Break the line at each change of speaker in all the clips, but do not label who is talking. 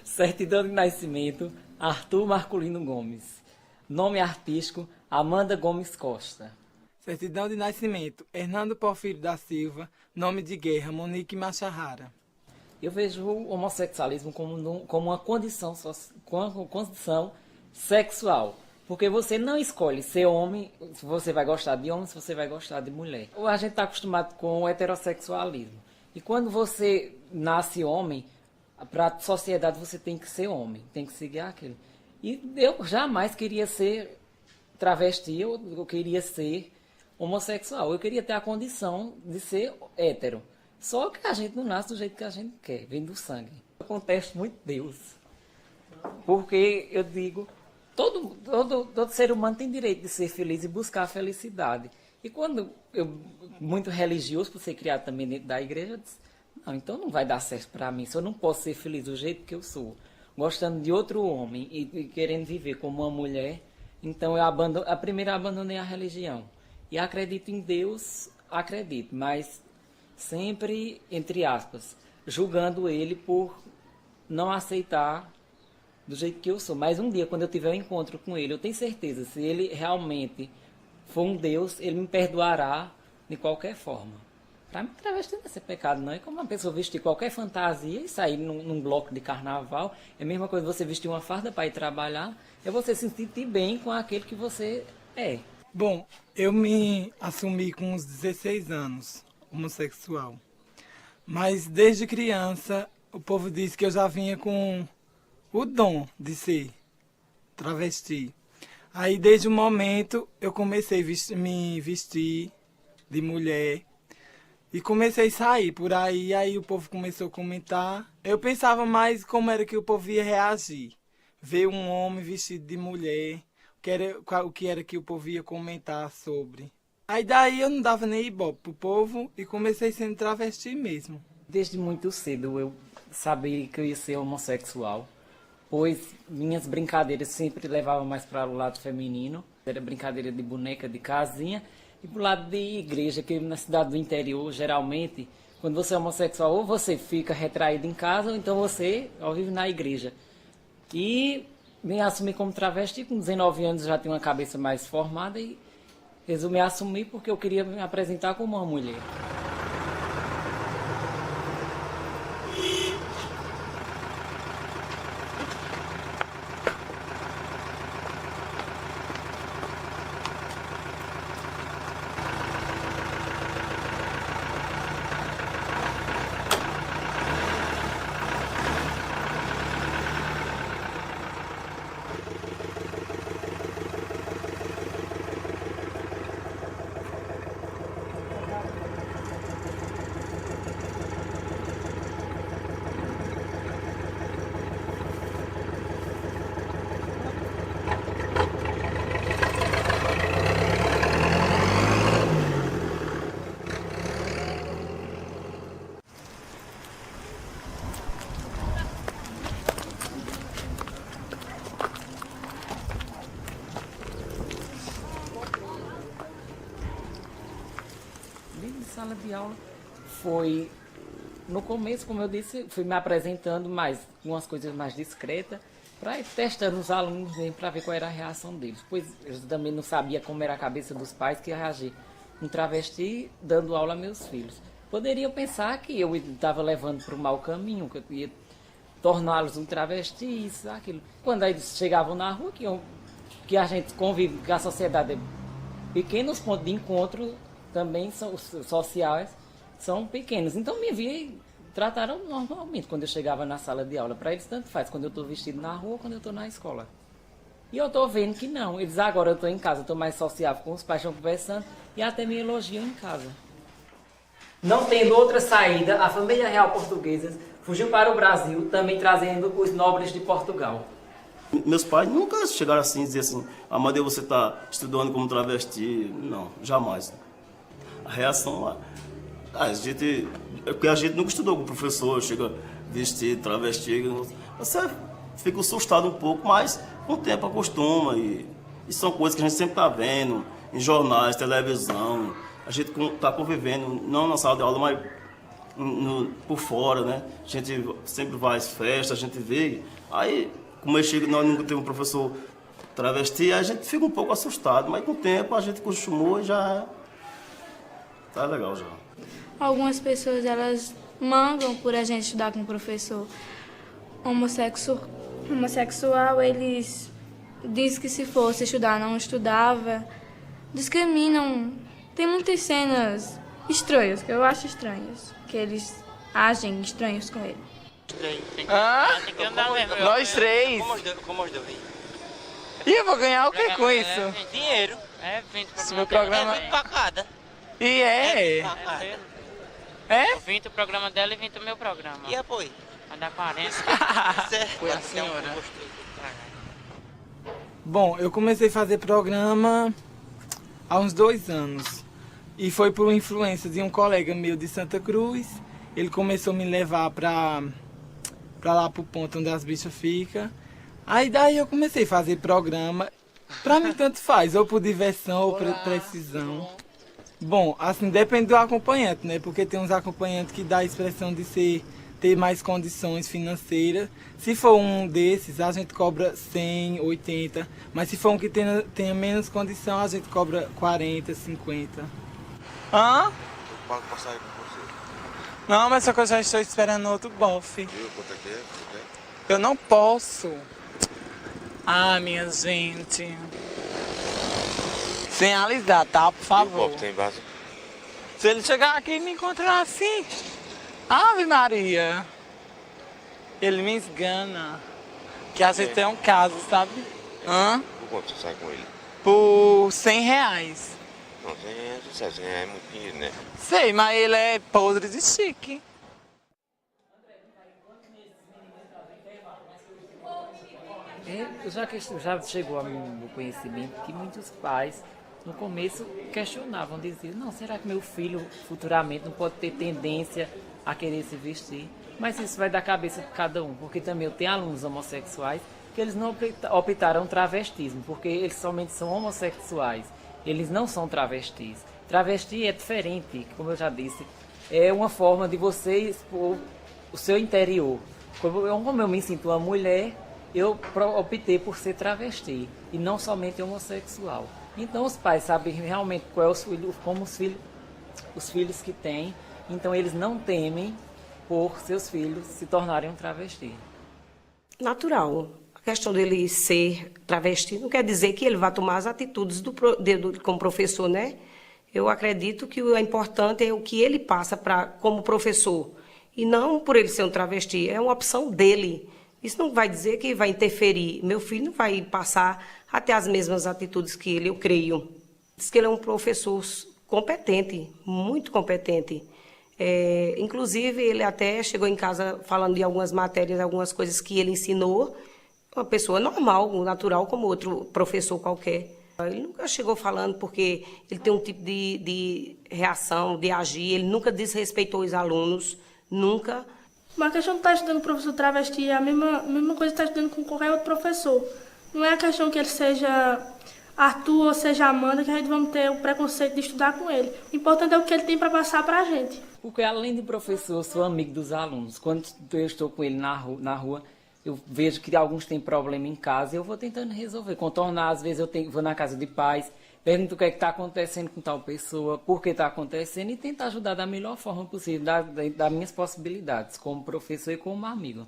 Certidão de nascimento, Arthur Marculino Gomes. Nome artístico, Amanda Gomes Costa.
Certidão de nascimento, Hernando Porfírio da Silva. Nome de guerra, Monique Machahara.
Eu vejo o homossexualismo como uma condição sexual. Porque você não escolhe ser homem, se você vai gostar de homem, se você vai gostar de mulher. Ou a gente está acostumado com o heterossexualismo. E quando você nasce homem, para a sociedade você tem que ser homem, tem que seguir aquilo. E eu jamais queria ser travesti, eu queria ser homossexual. Eu queria ter a condição de ser hétero. Só que a gente não nasce do jeito que a gente quer, vem do sangue. Eu contesto muito Deus. Porque eu digo, todo ser humano tem direito de ser feliz e buscar a felicidade. E quando muito religioso, por ser criado também dentro da igreja, eu disse, não, então não vai dar certo para mim. Se eu não posso ser feliz do jeito que eu sou, gostando de outro homem e querendo viver como uma mulher, então primeiro eu abandonei a religião. E acredito em Deus, acredito, mas sempre, entre aspas, julgando ele por não aceitar do jeito que eu sou. Mas um dia, quando eu tiver um encontro com ele, eu tenho certeza, se ele realmente for um Deus, ele me perdoará de qualquer forma. Para mim, travesti não é ser pecado, não. É como uma pessoa vestir qualquer fantasia e sair num bloco de carnaval. É a mesma coisa você vestir uma farda para ir trabalhar. É você se sentir bem com aquele que você é.
Bom, eu me assumi com uns 16 anos, homossexual. Mas desde criança, o povo diz que eu já vinha com o dom de ser travesti. Aí, desde o momento, eu comecei a me vestir de mulher. E comecei a sair por aí o povo começou a comentar. Eu pensava mais como era que o povo ia reagir. Ver um homem vestido de mulher, o que era que o povo ia comentar sobre. Aí daí eu não dava nem ibope pro povo e comecei sendo travesti mesmo.
Desde muito cedo eu sabia que eu ia ser homossexual, pois minhas brincadeiras sempre levavam mais para o lado feminino. Era brincadeira de boneca, de casinha. E pro lado de igreja, que na cidade do interior, geralmente, quando você é homossexual, ou você fica retraído em casa, ou então você vive na igreja. E me assumi como travesti, com 19 anos já tinha uma cabeça mais formada e resolvi assumir porque eu queria me apresentar como uma mulher. Sala de aula foi, no começo, como eu disse, fui me apresentando mais, com umas coisas mais discretas, para ir testando os alunos para ver qual era a reação deles. Pois eu também não sabia como era a cabeça dos pais que ia reagir um travesti dando aula a meus filhos. poderiam pensar que eu estava levando para o mau caminho, que eu ia torná-los um travesti, isso, aquilo. Quando eles chegavam na rua, que a gente convive, que a sociedade é pequena, os pontos de encontro também são os sociais, são pequenos. Então me via e trataram normalmente quando eu chegava na sala de aula. Para eles tanto faz, quando eu estou vestido na rua ou quando eu estou na escola. E eu estou vendo que não. Eles agora eu estou em casa, estou mais sociável com os pais, estão conversando e até me elogiam em casa. Não tendo outra saída, a família real portuguesa fugiu para o Brasil, também trazendo os nobres de Portugal.
Meus pais nunca chegaram assim e dizer assim, Amadeu, você está estudando como travesti. Não, jamais. A reação, porque a gente nunca estudou com o professor, chega vestido, travesti, você fica assustado um pouco, mas com o tempo acostuma e são coisas que a gente sempre está vendo em jornais, televisão, a gente está convivendo, não na sala de aula, mas por fora, né? A gente sempre vai às festas, a gente vê, aí como eu chego, nós nunca temos um professor travesti, a gente fica um pouco assustado, mas com o tempo a gente acostumou e já tá legal já.
Algumas pessoas, elas mangam por a gente estudar com um professor homossexual, eles dizem que se fosse estudar, não estudava, discriminam. Tem muitas cenas estranhas, que eu acho estranhas, que eles agem estranhos com ele.
Tem que andar mesmo. Nós três.
Como os dois?
E eu vou ganhar o que com isso?
Dinheiro. É 20
Esse meu programa.
É 20 pra cada.
E é? É?
20 o programa dela e 20 o meu programa.
E apoio?
Vai dar 40.
Foi a senhora.
Bom, eu comecei a fazer programa há uns 2 anos. E foi por influência de um colega meu de Santa Cruz. Ele começou a me levar pra lá pro ponto onde as bichas ficam. Aí daí eu comecei a fazer programa. Pra mim tanto faz, ou por diversão ou por precisão. Bom, assim, depende do acompanhante, né? Porque tem uns acompanhantes que dá a expressão de ter mais condições financeiras. Se for um desses, a gente cobra 100, 80. Mas se for um que tenha menos condição, a gente cobra 40, 50.
Hã?
Eu pago passagem com você.
Não, mas só que eu já estou esperando outro bofe.
Viu quanto é que é? Você quer?
Eu não posso. Ah, minha gente. Sem alisar, tá? Por
E o
favor.
copo tem vaso?
Se ele chegar aqui e me encontrar assim, Ave Maria, ele me esgana. Que a gente tem um caso, sabe? Hã?
Por quanto você sai com ele?
Por R$100.
Não, 100 reais, você sabe, 100 reais é muito dinheiro, né?
Sei, mas ele é podre de chique.
Já chegou ao meu conhecimento que muitos pais, no começo, questionavam, diziam, não, será que meu filho futuramente não pode ter tendência a querer se vestir? Mas isso vai da cabeça de cada um, porque também eu tenho alunos homossexuais que eles não optaram travestismo, porque eles somente são homossexuais, eles não são travestis. Travesti é diferente, como eu já disse, é uma forma de você expor o seu interior. Como eu me sinto uma mulher, eu optei por ser travesti e não somente homossexual. Então os pais sabem realmente qual é os filhos que têm, então eles não temem por seus filhos se tornarem um travesti.
Natural. A questão dele ser travesti não quer dizer que ele vai tomar as atitudes como professor, né? Eu acredito que o importante é o que ele passa como professor, e não por ele ser um travesti, é uma opção dele. Isso não vai dizer que vai interferir. Meu filho não vai passar até as mesmas atitudes que ele, eu creio. Diz que ele é um professor competente, muito competente. Inclusive, ele até chegou em casa falando de algumas matérias, algumas coisas que ele ensinou. Uma pessoa normal, natural, como outro professor qualquer. Ele nunca chegou falando porque ele tem um tipo de reação, de agir. Ele nunca desrespeitou os alunos, nunca.
Mas a questão de estar estudando com o professor travesti é a mesma coisa que estar estudando com qualquer outro professor. Não é a questão que ele seja Arthur ou seja Amanda que a gente vai ter o preconceito de estudar com ele. O importante é o que ele tem para passar para a gente.
Porque além de professor, eu sou amigo dos alunos. Quando eu estou com ele na rua, eu vejo que alguns têm problema em casa e eu vou tentando resolver, contornar. Às vezes vou na casa de pais, pergunta o que é que está acontecendo com tal pessoa, por que está acontecendo e tenta ajudar da melhor forma possível, das minhas possibilidades, como professor e como amigo.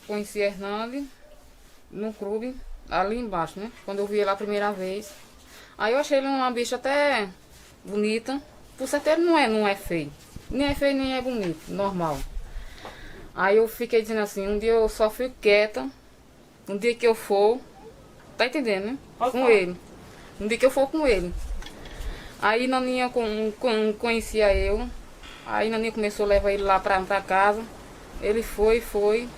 Conheci Hernandes no clube, ali embaixo, né? Quando eu vi ele a primeira vez. Aí eu achei ele uma bicha até bonita. Por certeza não é feio. Nem é feio, nem é bonito, normal. Aí eu fiquei dizendo assim, um dia eu só fico quieta. Um dia que eu for, tá entendendo, né? Com ele. Um dia que eu for com ele. Aí Naninha conhecia eu. Aí Naninha começou a levar ele lá pra casa. Ele foi.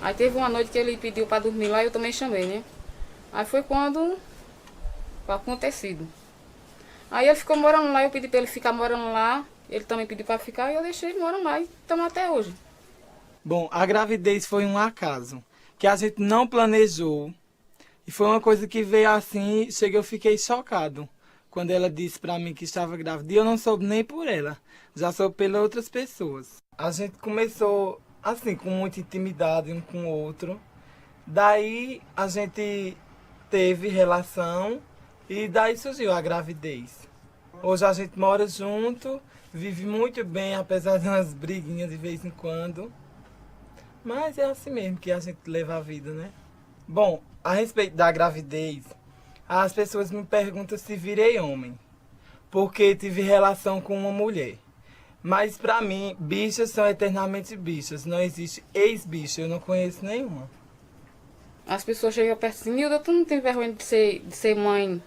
Aí teve uma noite que ele pediu para dormir lá e eu também chamei, né? Aí foi quando acontecido. Aí ele ficou morando lá, eu pedi para ele ficar morando lá. Ele também pediu para ficar e eu deixei ele morando lá e estamos até hoje.
Bom, a gravidez foi um acaso, que a gente não planejou. E foi uma coisa que veio assim, eu fiquei chocado. Quando ela disse para mim que estava grávida, e eu não soube nem por ela, já soube pelas outras pessoas. A gente começou assim, com muita intimidade um com o outro. Daí a gente teve relação e daí surgiu a gravidez. Hoje a gente mora junto, vive muito bem, apesar de umas briguinhas de vez em quando. Mas é assim mesmo que a gente leva a vida, né? Bom, a respeito da gravidez, as pessoas me perguntam se virei homem, porque tive relação com uma mulher. Mas pra mim, bichas são eternamente bichas, não existe ex-bicha, eu não conheço nenhuma.
As pessoas chegam perto assim, Nilda, tu não tem vergonha de ser mãe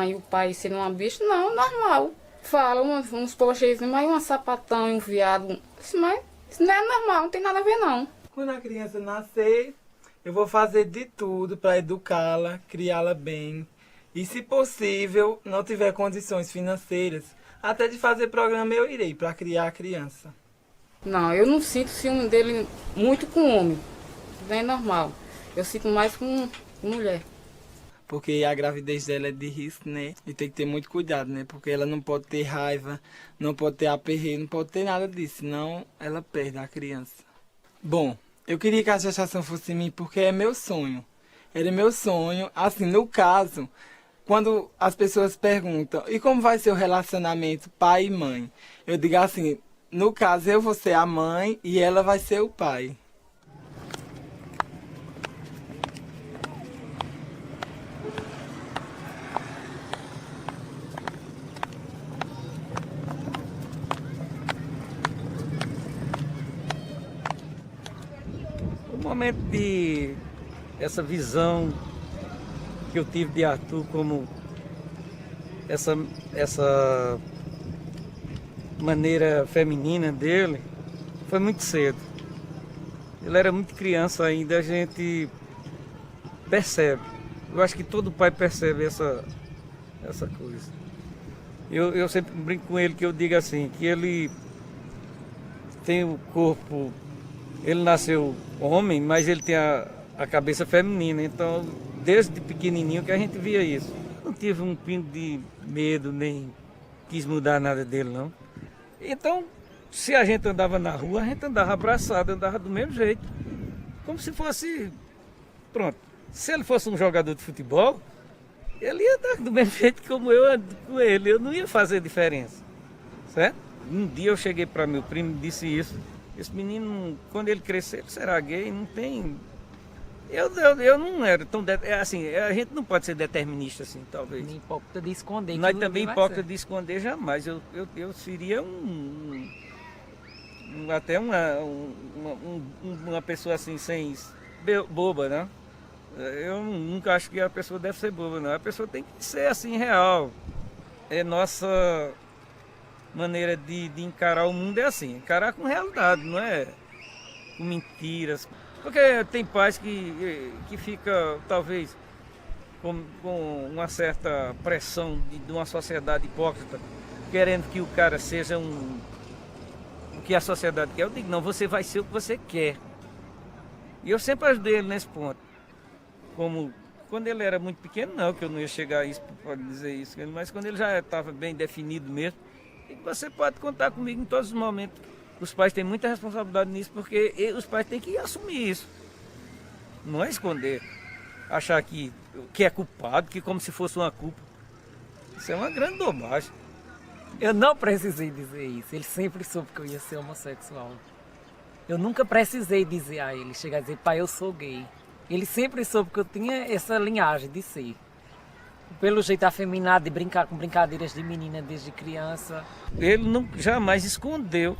e o pai ser uma bicha? Não, normal. Falam uns povos mas uma sapatão e um viado. Mas isso não é normal, não tem nada a ver não.
Quando a criança nascer, eu vou fazer de tudo para educá-la, criá-la bem. E se possível, não tiver condições financeiras, até de fazer programa eu irei para criar a criança.
Não, eu não sinto ciúme dele muito com homem. Não é normal. Eu sinto mais com mulher.
Porque a gravidez dela é de risco, né? E tem que ter muito cuidado, né? Porque ela não pode ter raiva, não pode ter aperreio, não pode ter nada disso, senão ela perde a criança. Bom, eu queria que a gestação fosse em mim porque é meu sonho. Era meu sonho, assim, no caso, quando as pessoas perguntam, e como vai ser o relacionamento pai e mãe? Eu digo assim, no caso eu vou ser a mãe e ela vai ser o pai.
O momento de essa visão que eu tive de Arthur como essa maneira feminina dele foi muito cedo. Ele era muito criança ainda, a gente percebe. Eu acho que todo pai percebe essa coisa. Eu sempre brinco com ele que eu digo assim, que ele tem o corpo, ele nasceu homem, mas ele tem a cabeça feminina, então desde pequenininho que a gente via isso. Não tive um pingo de medo, nem quis mudar nada dele, não. Então, se a gente andava na rua, a gente andava abraçado, andava do mesmo jeito. Como se fosse, pronto, se ele fosse um jogador de futebol, ele ia andar do mesmo jeito como eu ando com ele, eu não ia fazer diferença, certo? Um dia eu cheguei para meu primo e disse isso, esse menino, quando ele crescer, ele será gay, não tem... Eu não era tão... assim, a gente não pode ser determinista assim, talvez.
Nem hipócrita de esconder.
Nós também hipócrita de esconder jamais. Eu seria até uma pessoa assim, sem... boba, né? Eu nunca acho que a pessoa deve ser boba, não. A pessoa tem que ser assim, real. É nossa maneira de encarar o mundo é assim. Encarar com realidade, não é com mentiras. Porque tem pais que fica, talvez, com uma certa pressão de uma sociedade hipócrita, querendo que o cara seja o que a sociedade quer. Eu digo, não, você vai ser o que você quer. E eu sempre ajudei ele nesse ponto. Como quando ele era muito pequeno, não, que eu não ia chegar a isso para dizer isso, mas quando ele já estava bem definido mesmo, você pode contar comigo em todos os momentos Os pais têm muita responsabilidade nisso, porque os pais têm que assumir isso. Não é esconder, achar que é culpado, que como se fosse uma culpa. Isso é uma grande bobagem.
Eu não precisei dizer isso. Ele sempre soube que eu ia ser homossexual. Eu nunca precisei dizer a ele, chegar a dizer, pai, eu sou gay. Ele sempre soube que eu tinha essa linhagem de ser. Pelo jeito afeminado, de brincar com brincadeiras de menina desde criança.
Ele jamais escondeu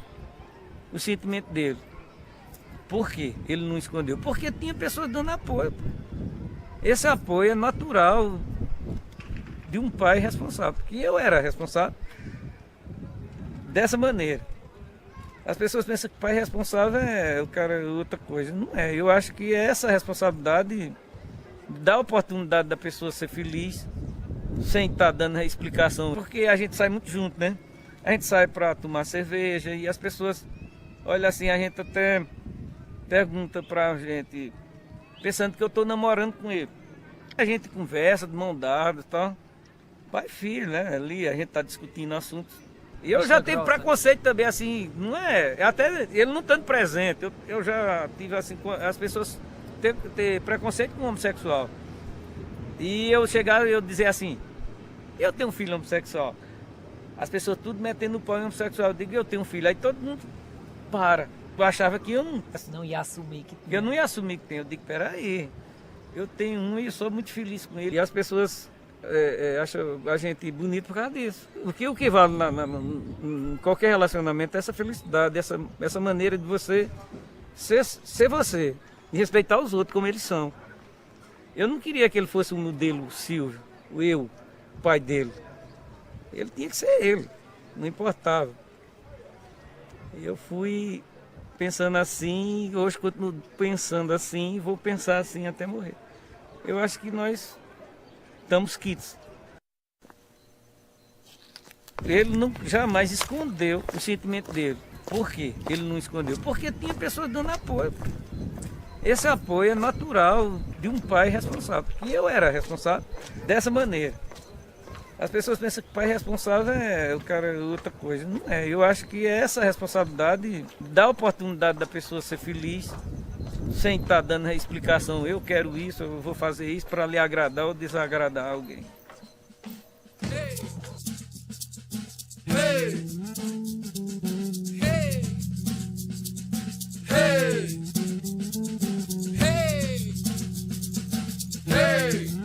o sentimento dele. Por quê? Ele não escondeu? Porque tinha pessoas dando apoio. Esse apoio é natural de um pai responsável. Porque eu era responsável dessa maneira. As pessoas pensam que pai responsável é o cara outra coisa. Não é. Eu acho que essa responsabilidade dá a oportunidade da pessoa ser feliz sem estar dando a explicação. Porque a gente sai muito junto, né? A gente sai para tomar cerveja e as pessoas olham assim, a gente até pergunta pra gente, pensando que eu tô namorando com ele. A gente conversa de mão dada e tal. Pai e filho, né? Ali a gente tá discutindo assuntos. E eu já tive preconceito também, assim, não é? Até ele não estando presente, eu já tive assim, as pessoas ter preconceito com o homossexual. E eu chegar e eu dizer assim, eu tenho um filho homossexual. As pessoas tudo metendo o pau em homossexual. Eu digo, eu tenho um filho. Aí todo mundo para. Eu achava que eu
não ia assumir que tinha.
Eu não ia assumir que tenho. Eu digo, peraí, eu tenho um e sou muito feliz com ele. E as pessoas acham a gente bonito por causa disso. O que vale em qualquer relacionamento é essa felicidade, essa maneira de você ser você e respeitar os outros como eles são. Eu não queria que ele fosse um modelo Silvio, o pai dele. Ele tinha que ser ele, não importava. Eu fui pensando assim, hoje continuo pensando assim e vou pensar assim até morrer. Eu acho que nós estamos quites. Ele jamais escondeu o sentimento dele. Por quê? Ele não escondeu? Porque tinha pessoas dando apoio. Esse apoio é natural de um pai responsável. E eu era responsável dessa maneira. As pessoas pensam que pai responsável é o cara outra coisa. Não é. Eu acho que essa responsabilidade dá a oportunidade da pessoa ser feliz sem estar dando a explicação. Eu quero isso, eu vou fazer isso para lhe agradar ou desagradar alguém. Hey! Hey! Hey! Hey! Hey!